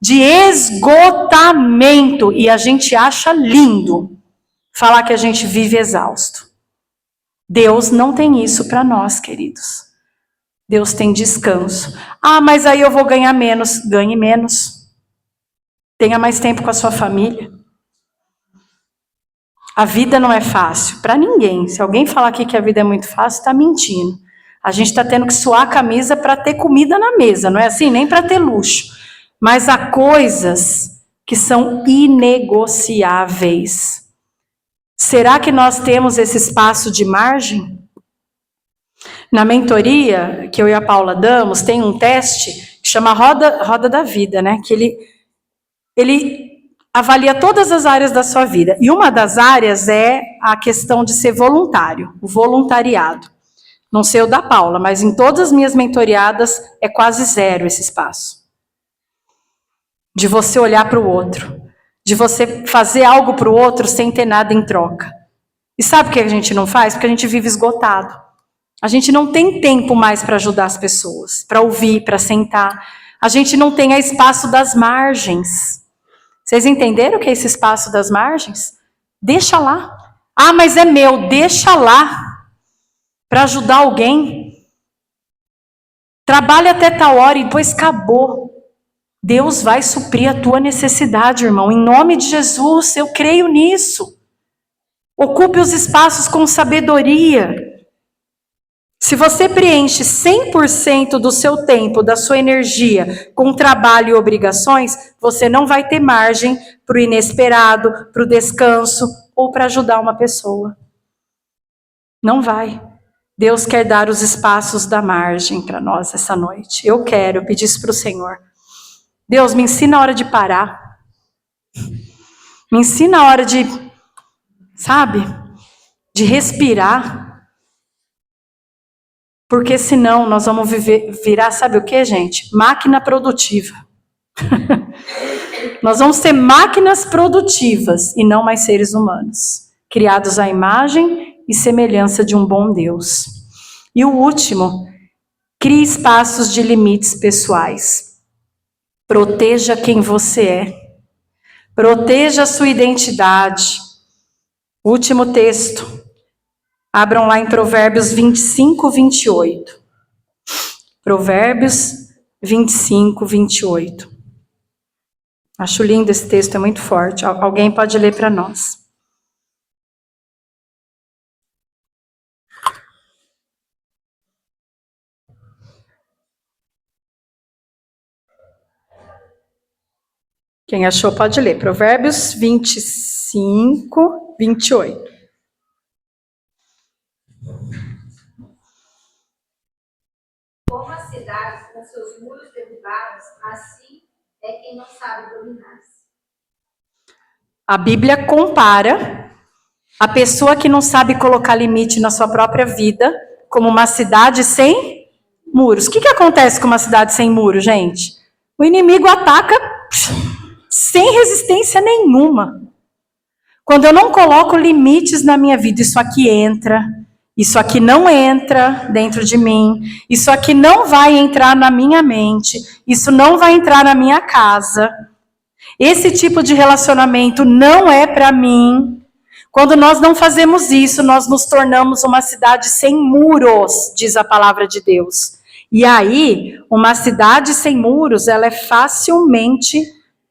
de esgotamento, e a gente acha lindo falar que a gente vive exausto. Deus não tem isso para nós, queridos. Deus tem descanso. Ah, mas aí eu vou ganhar menos. Ganhe menos. Tenha mais tempo com a sua família. A vida não é fácil para ninguém. Se alguém falar aqui que a vida é muito fácil, está mentindo. A gente está tendo que suar a camisa para ter comida na mesa, não é assim? Nem para ter luxo. Mas há coisas que são inegociáveis. Será que nós temos esse espaço de margem? Na mentoria que eu e a Paula damos, tem um teste que chama Roda da Vida, né? Que ele avalia todas as áreas da sua vida. E uma das áreas é a questão de ser voluntário, o voluntariado. Não sei o da Paula, mas em todas as minhas mentoriadas é quase zero esse espaço. De você olhar para o outro. De você fazer algo para o outro sem ter nada em troca. E sabe o que a gente não faz? Porque a gente vive esgotado. A gente não tem tempo mais para ajudar as pessoas, para ouvir, para sentar. A gente não tem espaço das margens. Vocês entenderam o que é esse espaço das margens? Deixa lá. Ah, mas é meu, deixa lá. Para ajudar alguém. Trabalha até tal hora e depois acabou. Deus vai suprir a tua necessidade, irmão. Em nome de Jesus, eu creio nisso. Ocupe os espaços com sabedoria. Se você preenche 100% do seu tempo, da sua energia, com trabalho e obrigações, você não vai ter margem para o inesperado, para o descanso ou para ajudar uma pessoa. Não vai. Deus quer dar os espaços da margem para nós essa noite. Eu pedi isso para o Senhor. Deus, me ensina a hora de parar. Me ensina a hora de, de respirar. Porque senão nós vamos virar, sabe o que, gente? Máquina produtiva. Nós vamos ser máquinas produtivas e não mais seres humanos. Criados à imagem e semelhança de um bom Deus. E o último, crie espaços de limites pessoais. Proteja quem você é. Proteja a sua identidade. Último texto. Abram lá em Provérbios 25, 28. Provérbios 25, 28. Acho lindo esse texto, é muito forte. Alguém pode ler para nós. Quem achou pode ler. Provérbios 25, 28. Como a cidade com seus muros derrubados, assim é quem não sabe dominar-se. A Bíblia compara a pessoa que não sabe colocar limite na sua própria vida como uma cidade sem muros. O que acontece com uma cidade sem muros, gente? O inimigo ataca sem resistência nenhuma. Quando eu não coloco limites na minha vida, isso aqui entra, isso aqui não entra dentro de mim, isso aqui não vai entrar na minha mente, isso não vai entrar na minha casa. Esse tipo de relacionamento não é para mim. Quando nós não fazemos isso, nós nos tornamos uma cidade sem muros, diz a palavra de Deus. E aí, uma cidade sem muros, ela é facilmente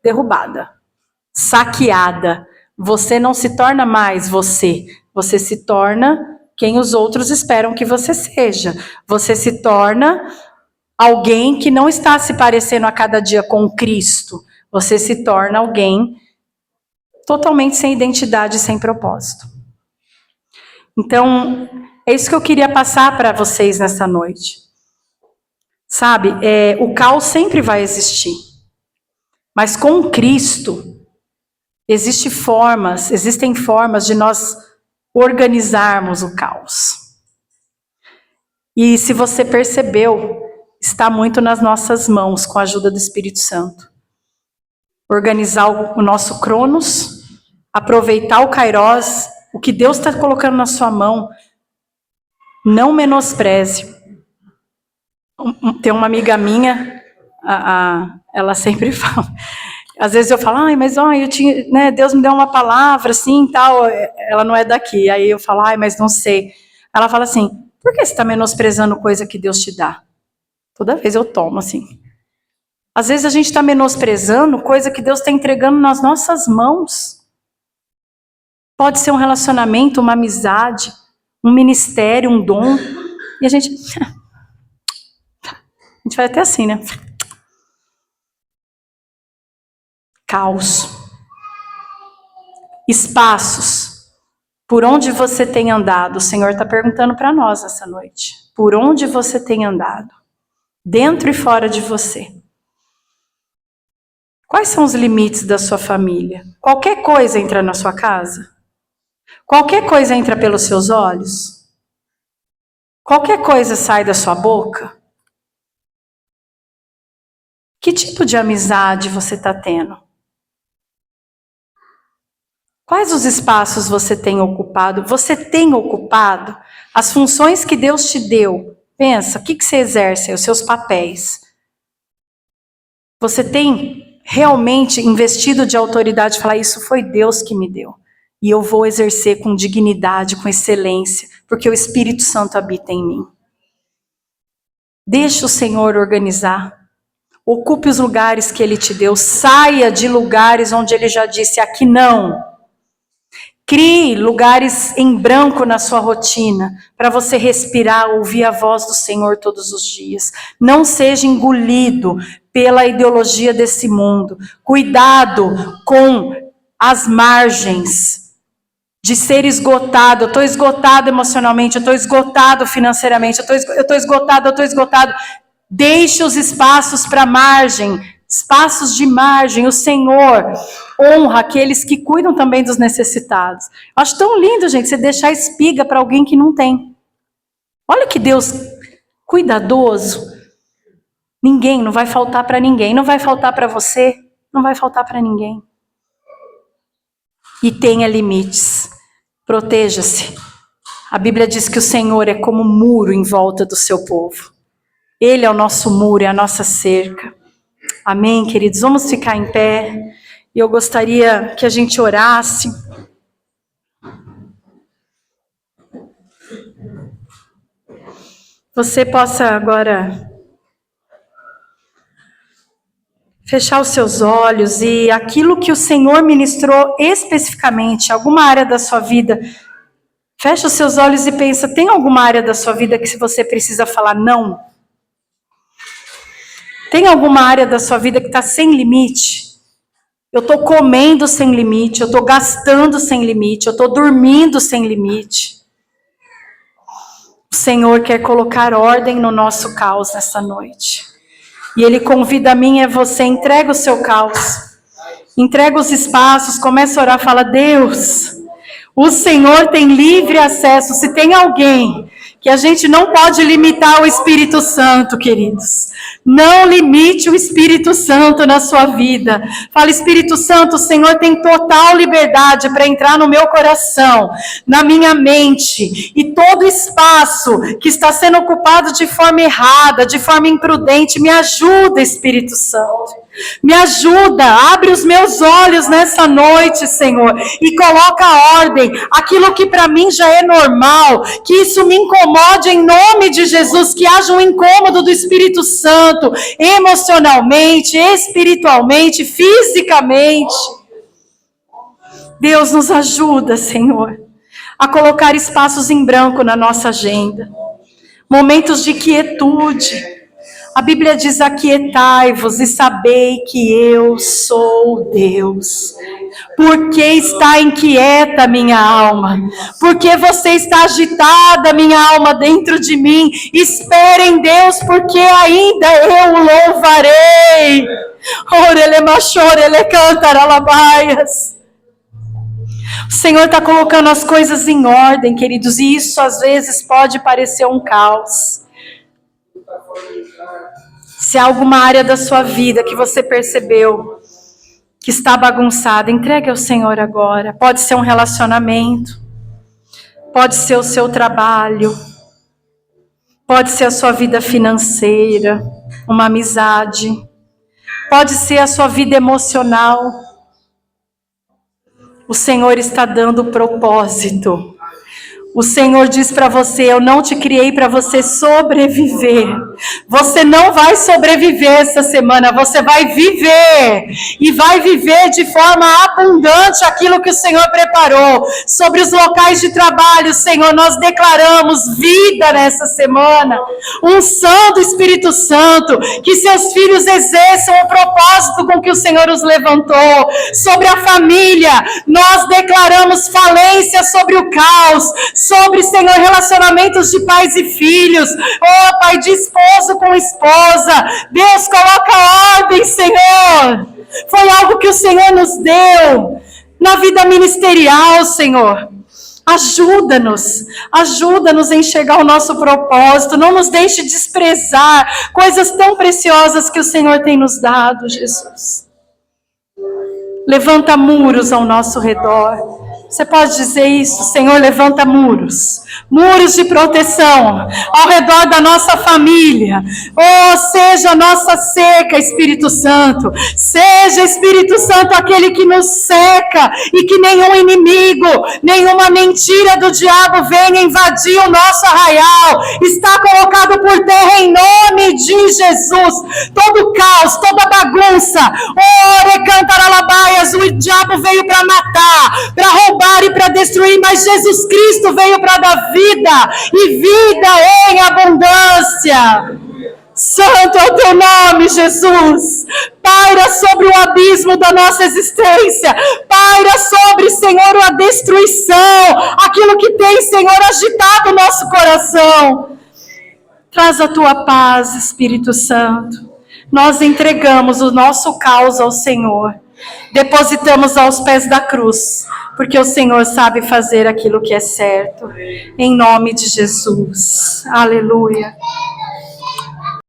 derrubada, saqueada. Você não se torna mais você se torna quem os outros esperam que você seja. Você se torna alguém que não está se parecendo a cada dia com Cristo. Você se torna alguém totalmente sem identidade, sem propósito. Então, É isso que eu queria passar para vocês nessa noite. Sabe, o caos sempre vai existir. Mas com Cristo, existem formas de nós organizarmos o caos. E se você percebeu, está muito nas nossas mãos, com a ajuda do Espírito Santo. Organizar o nosso Cronos, aproveitar o Kairos, o que Deus está colocando na sua mão, não menospreze. Tem uma amiga minha, ela sempre fala, às vezes eu falo, mas eu tinha, né, Deus me deu uma palavra assim, tal, ela não é daqui, aí eu falo, mas não sei. Ela fala assim, por que você está menosprezando coisa que Deus te dá? Toda vez eu tomo assim. Às vezes a gente está menosprezando coisa que Deus está entregando nas nossas mãos. Pode ser um relacionamento, uma amizade, um ministério, um dom, e a gente vai até assim, né? Caos. Espaços. Por onde você tem andado? O Senhor está perguntando para nós essa noite. Por onde você tem andado? Dentro e fora de você. Quais são os limites da sua família? Qualquer coisa entra na sua casa? Qualquer coisa entra pelos seus olhos? Qualquer coisa sai da sua boca? Que tipo de amizade você está tendo? Quais os espaços você tem ocupado? Você tem ocupado as funções que Deus te deu? Pensa, o que você exerce? Os seus papéis. Você tem realmente investido de autoridade? Falar, isso foi Deus que me deu. E eu vou exercer com dignidade, com excelência, porque o Espírito Santo habita em mim. Deixa o Senhor organizar. Ocupe os lugares que Ele te deu. Saia de lugares onde Ele já disse, aqui não. Crie lugares em branco na sua rotina, para você respirar, ouvir a voz do Senhor todos os dias. Não seja engolido pela ideologia desse mundo. Cuidado com as margens de ser esgotado. Eu estou esgotado emocionalmente, eu estou esgotado financeiramente, eu estou esgotado. Deixe os espaços para margem, espaços de margem. O Senhor honra aqueles que cuidam também dos necessitados. Eu acho tão lindo, gente, você deixar espiga para alguém que não tem. Olha que Deus cuidadoso. Ninguém, não vai faltar para ninguém. Não vai faltar para você, não vai faltar para ninguém. E tenha limites. Proteja-se. A Bíblia diz que o Senhor é como um muro em volta do seu povo. Ele é o nosso muro, é a nossa cerca. Amém, queridos? Vamos ficar em pé. E eu gostaria que a gente orasse. Você possa agora fechar os seus olhos e aquilo que o Senhor ministrou especificamente, alguma área da sua vida, fecha os seus olhos e pensa, tem alguma área da sua vida que você precisa falar não? Tem alguma área da sua vida que está sem limite? Eu estou comendo sem limite, eu estou gastando sem limite, eu estou dormindo sem limite. O Senhor quer colocar ordem no nosso caos nessa noite. E Ele convida a mim e a você, entrega o seu caos. Entrega os espaços, começa a orar, fala, Deus, o Senhor tem livre acesso. Se tem alguém que a gente não pode limitar o Espírito Santo, queridos. Não limite o Espírito Santo na sua vida. Fala, Espírito Santo, o Senhor tem total liberdade para entrar no meu coração, na minha mente. E todo espaço que está sendo ocupado de forma errada, de forma imprudente, me ajuda, Espírito Santo. Me ajuda, abre os meus olhos nessa noite, Senhor, e coloca ordem, aquilo que para mim já é normal, que isso me incomode em nome de Jesus, que haja um incômodo do Espírito Santo, emocionalmente, espiritualmente, fisicamente. Deus nos ajuda, Senhor, a colocar espaços em branco na nossa agenda, momentos de quietude. A Bíblia diz, aquietai-vos e sabei que eu sou Deus. Por que está inquieta minha alma? Por que você está agitada, minha alma, dentro de mim? Espere em Deus, porque ainda eu o louvarei. O Senhor está colocando as coisas em ordem, queridos, e isso às vezes pode parecer um caos. Se há alguma área da sua vida que você percebeu que está bagunçada, entregue ao Senhor agora. Pode ser um relacionamento, pode ser o seu trabalho, pode ser a sua vida financeira, uma amizade, pode ser a sua vida emocional. O Senhor está dando propósito. O Senhor diz para você: eu não te criei para você sobreviver. Você não vai sobreviver essa semana, você vai viver. E vai viver de forma abundante aquilo que o Senhor preparou. Sobre os locais de trabalho, Senhor, nós declaramos vida nessa semana. Unção do Espírito Santo. Que seus filhos exerçam o propósito com que o Senhor os levantou. Sobre a família, nós declaramos falência sobre o caos. Sobre, Senhor, relacionamentos de pais e filhos. Oh, Pai, de esposo com esposa. Deus, coloca ordem, Senhor. Foi algo que o Senhor nos deu. Na vida ministerial, Senhor. Ajuda-nos a enxergar o nosso propósito. Não nos deixe desprezar coisas tão preciosas que o Senhor tem nos dado, Jesus. Levanta muros ao nosso redor. Você pode dizer isso? Senhor, levanta muros. Muros de proteção ao redor da nossa família. Oh, seja a nossa cerca, Espírito Santo. Seja, Espírito Santo, aquele que nos cerca e que nenhum inimigo, nenhuma mentira do diabo venha invadir o nosso arraial. Está colocado por terra em nome de Jesus. Todo caos, toda bagunça. Oh, recantaralabaias, o diabo veio para matar, para roubar e para destruir, mas Jesus Cristo veio para dar vida, e vida em abundância. Santo é o teu nome, Jesus. Paira sobre o abismo da nossa existência. Paira sobre, Senhor, a destruição, aquilo que tem, Senhor, agitado o nosso coração. Traz a tua paz, Espírito Santo. Nós entregamos o nosso caos ao Senhor. Depositamos aos pés da cruz, porque o Senhor sabe fazer aquilo que é certo. Em nome de Jesus. Aleluia.